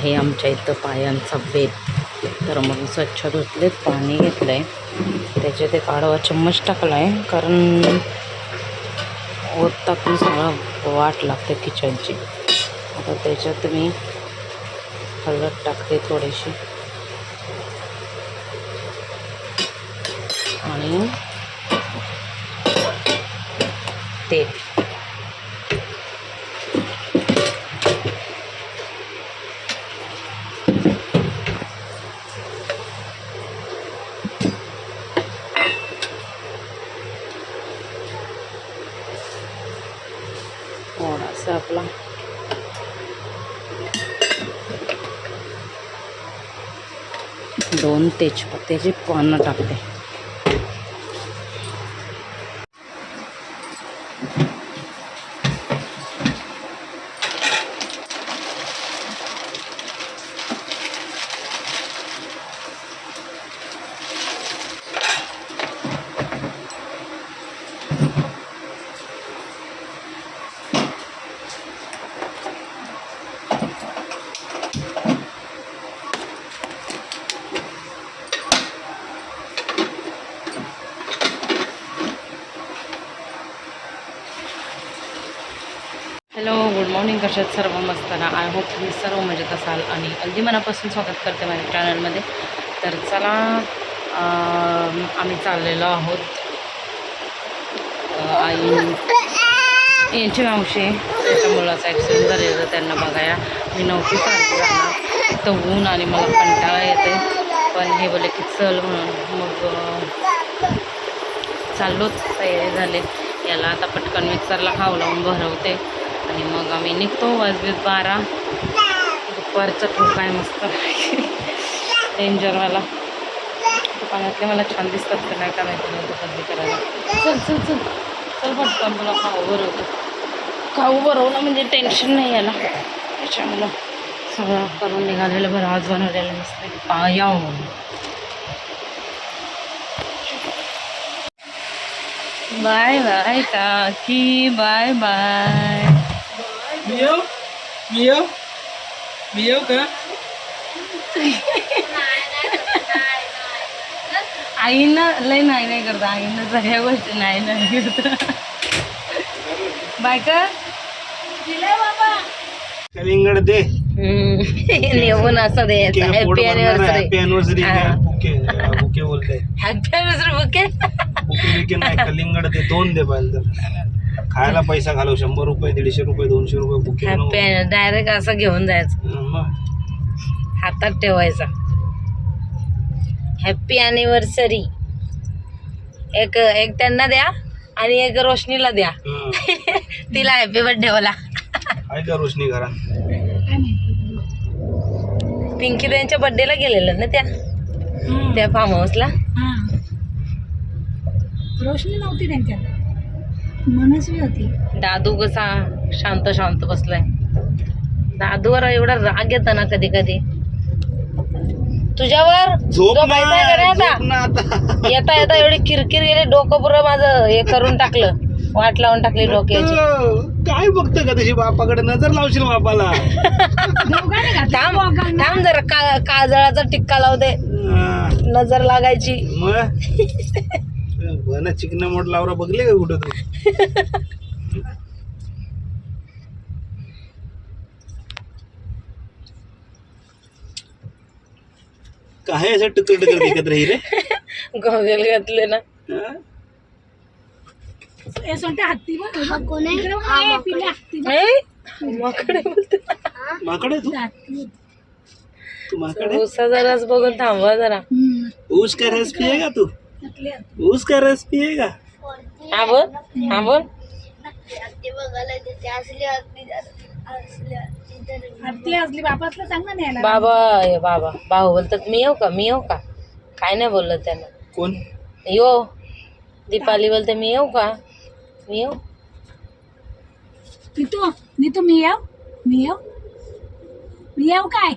आहे आमच्या इथं पायांचा बेत. तर मग स्वच्छ धुतलेत, पाणी घेतलं आहे, त्याच्यात एक आडवा चम्मच टाकला आहे, कारण ओत टाकून सगळं वाट लागते किचनची. आता त्याच्यात मी हळद टाकते थोडीशी आणि तेल. थोडासा आपला दोन तेजपत्त्याची पानं टाकते. Hello, good morning. कशात सर्व मस्त ना. आय होप तुम्ही सर्व मजेत असाल आणि अगदी मनापासून स्वागत करते माझ्या चॅनलमध्ये. तर चला, आम्ही चाललेलो आहोत यांची मावशी, त्याच्या मुलाचा ॲक्सिडेंट झालेला, त्यांना बघायला. मी नव्हती चालली जाणार, तर ऊन आणि मला कंटाळा येते, पण हे बोलले की चल म्हणून मग चाललोच. तयारी झाले. याला आता पटकन मिक्सरला खाऊ लावून भरवते आणि मग आम्ही निघतो. वाजलेत 12. दुपारचं खूप काय मस्त डेंजरवाला. दुकानातले मला छान दिसतात का नाही का माहिती नाही, दुकान करायला. चल चल चल चल पटकन, तुला खाऊ भरवतो. खाऊ भरवणं म्हणजे टेन्शन नाही याला, त्याच्यामुळं सगळं करून निघालेलं बरं. आज बनवलेलं नसतं पायाव. बाय बाय काकी, बाय बाय. मियो मियो मियो का आईनं लय नाही करत, आईनं सगळ्या गोष्टी नाही करत. बाय का दिलंय बाबा, कलिंगड दे. नेऊन असं द्यायचं. हॅपी एनिव्हर्सरी बुके बोलते. Happy anniversary bouquet. बुके नाही, कलिंगड दे. 2 दे पाहिजे तर खायला पैसा घालव. 100 रुपये, 150 रुपये, 200 रुपये बुके. हॅपी डायरेक्ट असं घेऊन जायचं, हातात ठेवायचा. हॅपी ॲनिव्हर्सरी एक त्यांना द्या आणि एक रोशनीला द्या. तिला हॅपी बर्थडे बोला. आहे का रोशनी घरात? पिंकी त्यांच्या बर्थडेला गेलेलं ना त्या फार्म हाऊसला. रोशनी नव्हती त्यांच्यात, मनस्वी होती. दादू कसा शांत शांत बसलाय. दादूवर एवढा राग येतो ना कधी कधी. तुझ्यावर येता येता एवढी किरकिर गेली, डोकं पुरं माझं हे करून टाकलं, वाट लावून टाकली डोक्याची. काय बघतं का तशी बापाकडे? नजर लावशील बापाला. थांब जरा, काजळाचा टिक्का लावते, नजर लागायची. मग चिकना मोठ लावरा बघले का कुठं तू? काय असं टुकर टुकर दिखत राही रे? गॉगल घातले ना. हत्ती माकडे तू माकडे. उसा जराच बघून थांबवा जरा. ऊस का रस पिएगा तू? ऊस का रस पिएगा? हा बोल, हा बोल. हत्ती असली बापासला सांग ना न्यायला. बाबा भाऊ बोलतात मी येऊ का? काय नाही बोललं त्यांना. कोण? यो दीपाली बोलते मी येऊ का? मी नीतू मी येऊ काय?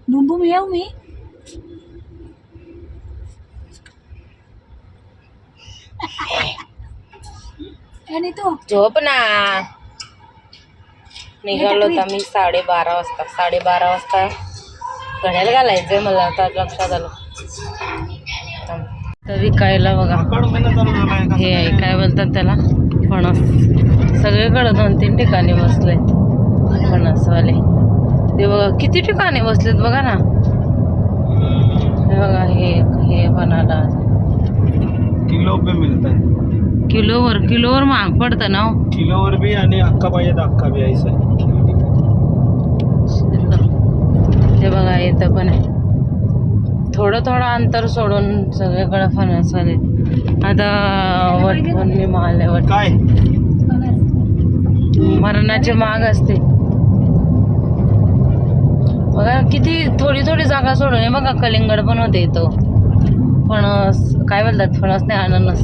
बुंबू मी येऊ. मी नीतू झोप ना. निघालो होता मी 12:30 वाजता. 12:30 वाजता घड्याला घालायचंय मला, आता लक्षात आलं. तर विकायला बघा आकाड महिना चालू झाला आहे का? हे आहे, काय बोलतात त्याला, फणस. सगळीकडे 2-3 ठिकाणी बसलेत फणसवाले. ते बघा किती ठिकाणी बसलेत बघा ना. हे बघा हे बनाला किलो पे मिळत आहे. किलोवर महाग पडतं ना हो. किलोवर बी आणि अक्का पाहिजे तर अक्का बी आहे. हे बघा इथं पण आहे. थोडं अंतर सोडून सगळीकडे फणसवाले. आता वटपौर्णिमा आल्यावर काय मरणाची माग असते बघा. किती थोडी जागा सोडून आहे बघा. कलिंगड पण होते इथं. फणस काय बोलतात, फणस नाही, अननस.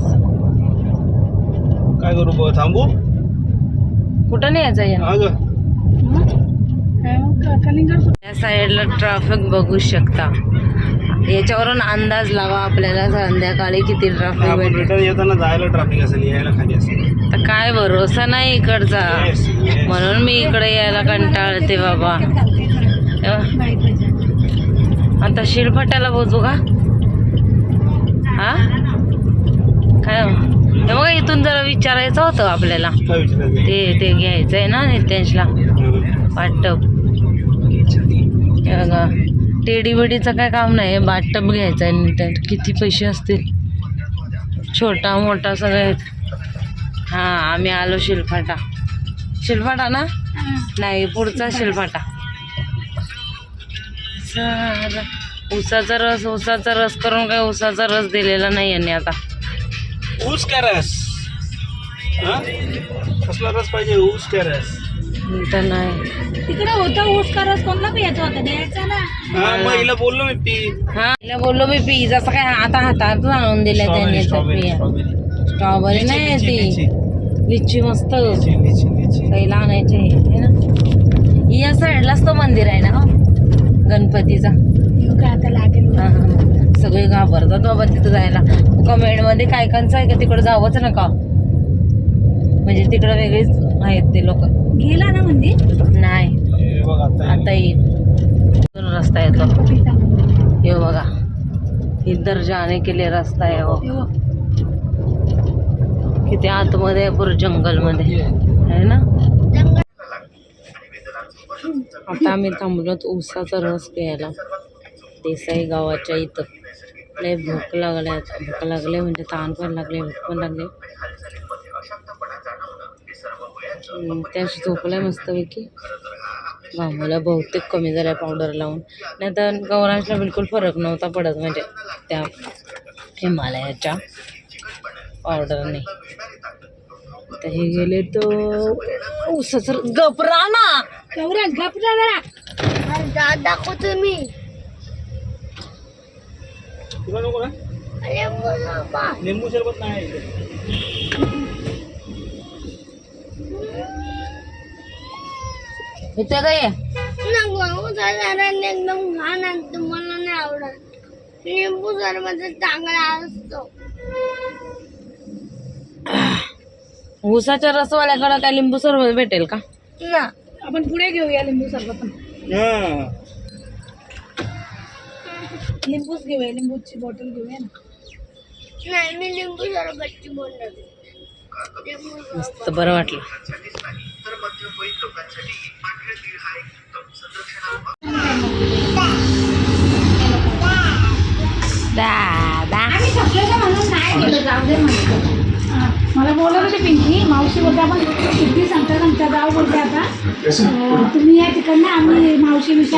काय करू बघ, थांबू कुठं नाही यायचं या अगं. या साईडला ट्रॅफिक बघू शकता. याच्यावरून अंदाज लावा आपल्याला संध्याकाळी किती ट्रॅफिक आपण भेटेल. रिटर्न येताना जायला ट्रॅफिक असेल, यायला खाली असेल. तर काय भरोसा नाही इकडचा. Yes, yes. म्हणून मी इकडे यायला कंटाळते बाबा. आता शिळफाट्याला पोचू का? हा काय हे बघा, इथून जरा विचारायचं होतं आपल्याला. काय विचारायचं? ते घ्यायचं आहे ना नितेशला बाथटब. हे बघा टेडी बिडीचं काय काम नाही, बाथटब घ्यायचं आहे नितेश. किती पैसे असतील, छोटा मोठा सगळे आहेत. हां आम्ही आलो शिलफाटा ना, नाही पुढचा शिलफाटा. चला उसाचा रस करून काय उसाचा रस दिलेला नाही यांनी आता. ऊस का रस? हा? कसला रस पाहिजे? ऊस का रस? तर नाही तिकडे होता ऊस का रस, कोणला प्यायचा होता, द्यायचा ना. हा मग हिला बोललो मी पी. हा हिला बोललो मी पी, जसं काय आता हातात आणून दिले त्यांनी. स्ट्रॉबेरी नाही ती लिची मस्त पहिला आणायची आहे ना. या साईडलाच तो मंदिर आहे ना गणपतीचा. आता लागेल. सगळे घाबरतात बाबा तिथं जायला. कमेंटमध्ये काय कायचं आहे का तिकडं जावंच नका, म्हणजे तिकडं वेगळीच आहेत ते लोक. गेला ना मंदिर नाही हे बघ आता येईल रस्ता येतो. हे बघा इधर जाने के लिए रस्ता आहे हो. किती आतमध्ये आहे, पूर्ण जंगलमध्ये आहे ना. आता आम्ही थांबलोत ऊसाचा रस प्यायला देसाई गावाच्या इथं. लय भूक लागले म्हणजे ताण पण लागले, भूक पण लागले. त्याशी झोपलाय मस्तपैकी. मला बहुतेक कमी झाला पावडर लावून, नाही तर गौरांशला बिलकुल फरक नव्हता पडत, म्हणजे त्या हिमालयाच्या पावडरने. आता हे गेले तर ऊसाचं गपरा ना दाखवतो मी. तुला नको ना? लिंबू सरबत नाही इथे काय एकदम घाण आणतो, मला नाही आवडत. लिंबू सरबत चांगला असतो. ऊसाच्या रसवाल्याकडे काय लिंबू सरबत भेटेल का? ना आपण पुढे घेऊया लिंबू सरबत. लिंबूच घेऊया, लिंबूची बॉटल घेऊया ना. नाही मी लिंबू सरबतची बॉटल. मस्त बरं वाटलं. दादा मला बोलत होते पिंकी मावशी बोलते, आपण किती सांगता जाऊ बोलते. आता तुम्ही या तिकडनं, आम्ही मावशी विषय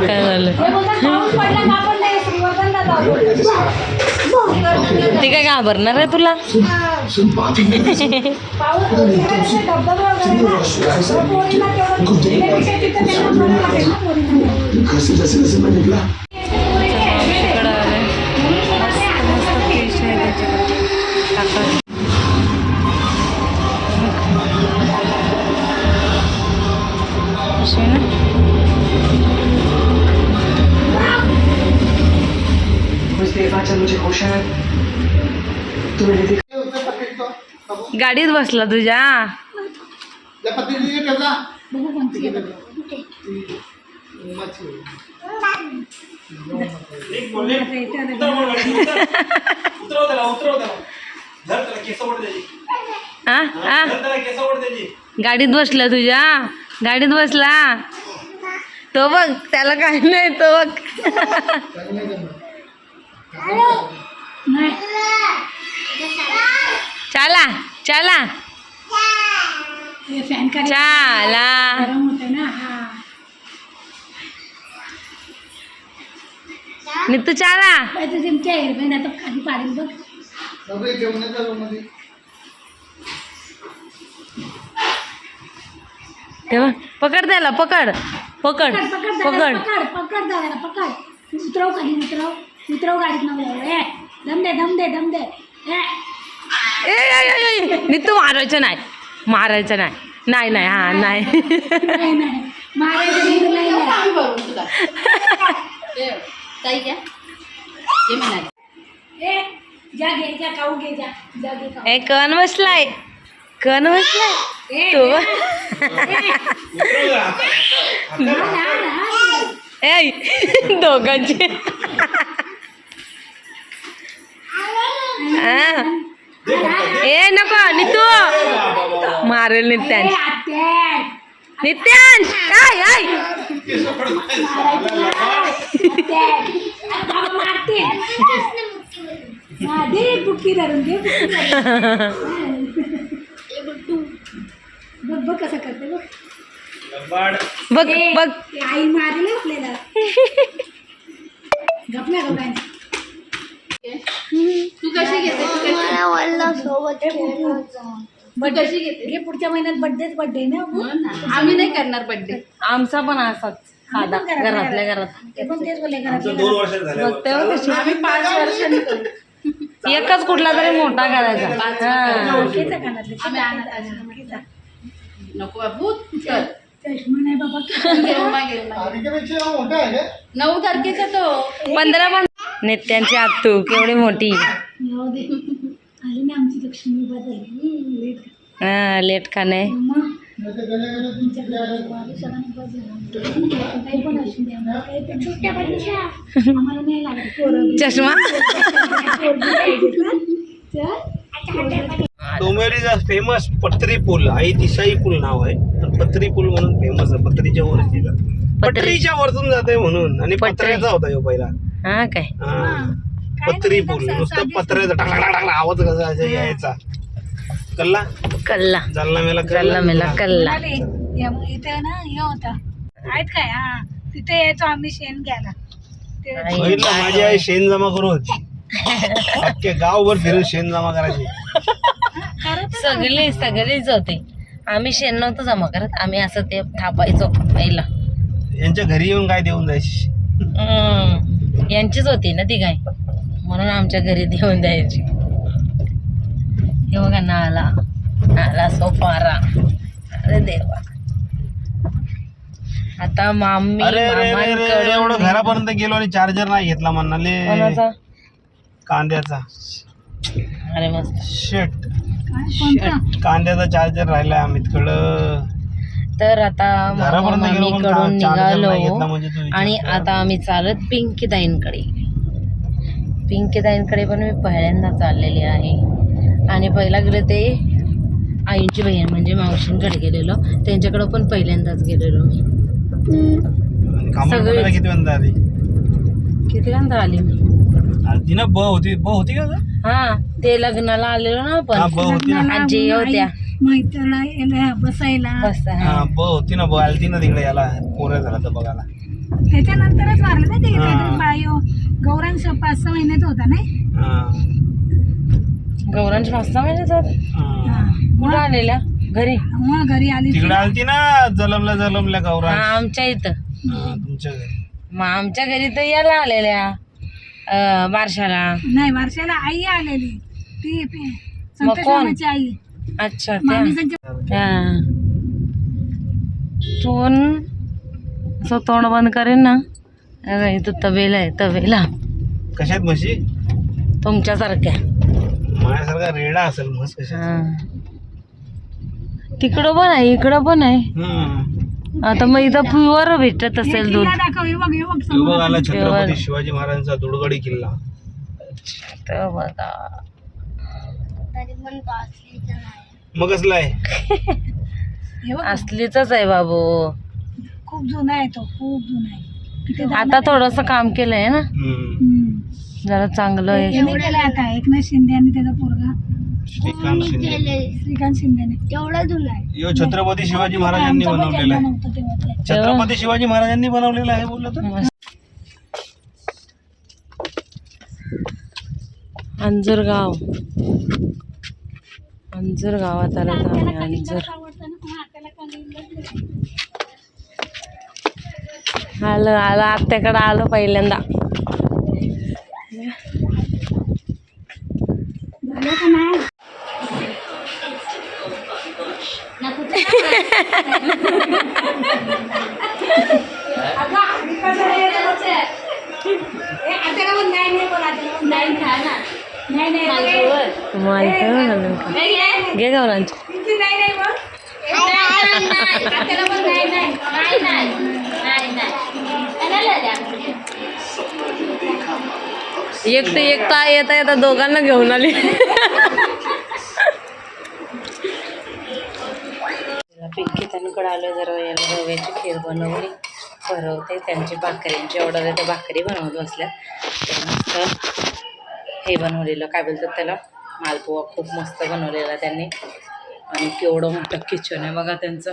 काय झालं पाऊस पडला का आपण नाही श्रीवर्धनला जाऊ. ती काय घाबरणार आहे तुला? पाऊस धबधबा वगैरे इकडं आलंय. मस्त फिश आहे त्याच्याकडे. गाडीत बसला तुझ्या. बघू कोणती घेतो. हा हा गाडीत बसला तुझ्या. गाडीत बसला तो बघ. त्याला काही नाही तो बघ. नाही चला चला हे फॅन खाली चला. गरम होते ना. हा नीतू चला. पाहिजे तुमच्या एअरबॅग आता खाली पाडेल बघ. तेव्हा पकड त्याला. पकड पकड पकड पकड पकड. पकड पकड दादाला पकड. उतरव खाली उतरव. उतरव गाडीत नव्हतं. दम दे दम दे दम दे. नीतू मारायचं नाही. मारायचं नाही. नाही नाही हा नाही. नाही नाही मारायचं नाही तुला ए जा घे जा खाऊ घे जा जा घे खाऊ. ए कण बसलाय. कण बसलाय ए, तो. ए दोघांचे. हा. ए नको नितू. मारेल नित्यांश. नित्यांश काय आय. दे बुक्की धरून दे बघ बघ कसं करते बघ. बघ ए, बघ. ते आई मारेल आपल्याला. गपल्या गप्या तू कशी घेते कशी घेते घे. पुढच्या महिन्यात बर्थडे ना. आम्ही नाही करणार बर्थडे. आमचा पण असाच साधा घरातल्या घरात. ते पण तेच बोलले घरात. 2 वर्षात झाल्या. बघ तेव्हा कशी. आम्ही 5 वर्षांनी करू. एकच कुठला तरी मोठा करायचा. हा. ओळखीचा कानातले. आम्ही आणत आणत. ओळखीचा. नको बाबू चल. चष्मा नाही बाबा. घेऊन मागे 9 तारखेचा तो 15 पण. नित्यांची आत्तू केवढी मोठी. जाऊ दे. आली ना आमची लक्ष्मी बदल लेट. हा लेट का नाही. मग तुमच्या घरात वारी सगळ्यांना बस झाला. काही पण असू द्या. मला काही पण सुट्ट्या पाहिजे. आम्हाला नाही लागत पोरं. चष्मा. पोरगी पाहिजे ना. चल. डोंबिवलीचा फेमस पत्री पूल आई दिशाई पूल नाव आहे. पण पत्री पूल म्हणून फेमस आहे. पत्रीच्या वर पत्रीच्या वरतून जाते म्हणून. आणि पत्री. पत्र्याचा होता ह्यो पहिला. हा काय. हा. पत्री पूल नुसतं पत्र्याचा टाकला टाकला आवाज कसा यायचा. कल्ला कल्ला. जालना मेला कल्ला मेला कल्ला. इथे ना हे होता आहेत काय. हा तिथे यायचो आम्ही शेण घ्यायला. ते बघितलं माझी आई शेण जमा करत. अख्खे गावभर फिरून शेण जमा करायची. सगळेच होते. आम्ही शेण नव्हतं जमा करत. आम्ही असं ते थापायचो पहिला. यांच्या घरी येऊन काय देऊन जायची. यांचीच होती ना ती गाय म्हणून आमच्या घरी देऊन द्यायची. हे बघा नाला. नाला सोपारा. अरे देवा. आता मामी अरे एवढं घरापर्यंत गेलो आणि चार्जर नाही घेतला म्हणाले. कोणाचा. कांद्याचा. अरे मस्त. शेट कोणता. कांद्याचा चार्जर राहिलाय अमितकडं. तर आता घरापर्यंत गेलो पण मामीकडून चार्जर नाही घेतला निघालो म्हणजे तू विचार आणि कर. आता आम्ही चालत पिंकीताईंकडे. पिंकीताईंकडे पण मी पहिल्यांदा चाललेली आहे. आणि पहिला गेलो ते आईंची बहीण म्हणजे मावशींकडे गेलेलो. त्यांच्याकडं पण पहिल्यांदाच गेलेलो मी. आणि कामाला सगळेच. किती वेळा आली. कितील्यांदा आली मी. ती ना ब होती का ग? हा ते लग्नाला आलेलो ना हा आपण. ब होती ना. आजी होत्या. मैत्रिणीला बसायला. बस हा ब होती ना. ब आलती ना तिकडे याला पोऱ्या झाला तर बघायला. त्याच्यानंतरच वारलं ना ते. हा. काहीतरी बायो गौरांश 5-6 महिन्यात होता नाही. हा. गौरांश 5-6 महिन्यात होत. हा. कुठं आलेल्या घरी. मग घरी आली ती. तिकडे आलती ना जलमल्या हा गौरा. आमच्या इथं. तुमच्या घरी. मग आमच्या घरी तर याला आलेल्या बारशाला. नाही वर्षाला आई आलेली ती मग कोण? संतोषमामाची आई. अच्छा त्या. मामीसांच्या हा. तोंड असं तोंड बंद करेन ना. अगं इथं तबेला आहे. तबेला कशात म्हशी. तुमच्यासारख्या. माझ्यासारखा रेडा असेल म्हस कशा. हा तिकडं पण आहे इकडं पण आहे. हम्म. आता मग इथं प्युअर भेटत असेल दूध. किल्ला दाखव, हे बघ हे बघ आला छत्रपती शिवाजी महाराजांचा दुडगडी किल्ला. तर बघा मग कसला आहे? हे बघ, असलीच आहे बाबू. खूप जुना आहे तो, खूप जुना आहे. तिथे आता थोडस काम केलंय ना, हम्म. जरा चांगलं आहे. याने केलं आता एकनाथ शिंदे आणि त्याचा पोरगा श्रीकांत शिंदे. श्रीकांत शिंदेने. तेवढा जुना आहे. यो छत्रपती शिवाजी महाराजांनी बनवलेला आहे. नव्हतं तेव्हा. छत्रपती शिवाजी महाराजांनी बनवलेला आहे बोललं तर. अंजर गाव, अंजर गावात आलं तर आम्ही. अंजर आलं आलं आत्याकडं आलं पहिल्यांदा. झालं का नाही? घे गावरांची. एकटा येता येता दोघांना घेऊन आली. पिंकी त्यांकडे आलो जरा याला रव्याची खीर बनवली. भरवते त्यांची भाकरींची ऑर्डर आहे, त्या भाकरी बनवत बसल्या. मस्त हे बनवलेलं काय बोलतात त्याला, मालपुवा खूप मस्त बनवलेला त्यांनी. आणि केवढं मोठं किचन आहे बघा त्यांचं,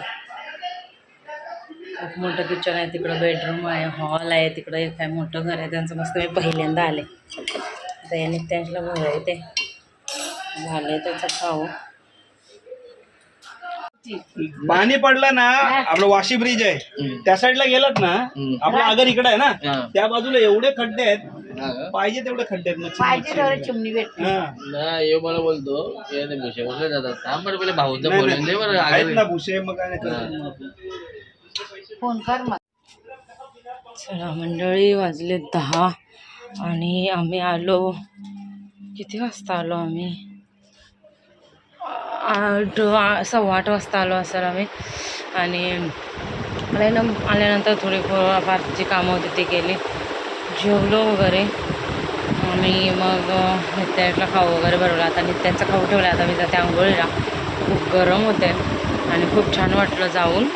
खूप मोठं किचन आहे. तिकडं बेडरूम आहे, हॉल आहे, तिकडं एक आहे मोठं घर आहे त्यांचं. मस्त मी पहिल्यांदा आले तर याने त्यांच्याला भरायचे झाले त्याचं खाऊ. पाणी पडलं ना, आपलं वाशी ब्रिज आहे त्या साईडला गेलात ना, आपला आगर इकडे आहे ना, त्या बाजूला एवढे खड्डे आहेत, पाहिजे तेवढे खड्डे आहेत. चिमणी भेट नाही मला बोलतो भुसे कुठे जातात थांब बरं पहिले भाऊंचं बोलून दे बरं. आहेत ना भुसे, मग काय नाही. फोन कर मग. चला मंडळी, वाजले 10 आणि आम्ही आलो, किती वाजता आलो आम्ही, 8:15 वाजता आलो असेल आम्ही. आणि आल्यानंतर थोडी फारची कामं होती ती केली, जेवलो वगैरे आम्ही. मग नित्याला खाऊ वगैरे बनवला. आता नित्याचा खाऊ ठेवला, आता मी जाते आंघोळीला. खूप गरम होते आणि खूप छान वाटलं जाऊन.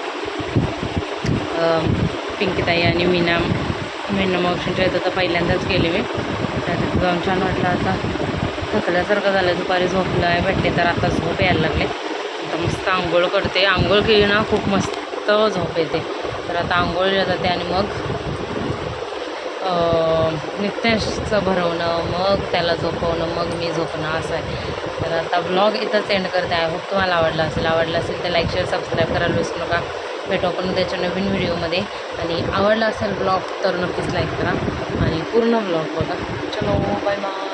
पिंकीताई आणि मीना मावशींच्या इथं तर पहिल्यांदाच गेले मी, त्याच्यात जाऊन छान वाटलं. आता थकल्यासारखं झालं, दुपारी झोपलं आहे भेटले तर आता झोप यायला लागले. आता मस्त आंघोळ करते, आंघोळ केली ना खूप मस्त झोप येते. तर आता आंघोळीला जाते आणि मग नित्याचं भरवणं, मग त्याला झोपवणं, मग मी झोपणं असं आहे. तर आता ब्लॉग इथंच एंड करते. आय होप तुम्हाला आवडला असेल तर लाईक शेअर सबस्क्राईब करायला विसरू नका. भेटू आपण त्याच्या नवीन व्हिडिओमध्ये. आणि आवडला असेल ब्लॉग तर नक्कीच लाईक करा आणि पूर्ण ब्लॉग बघा. चलो बाय बाय.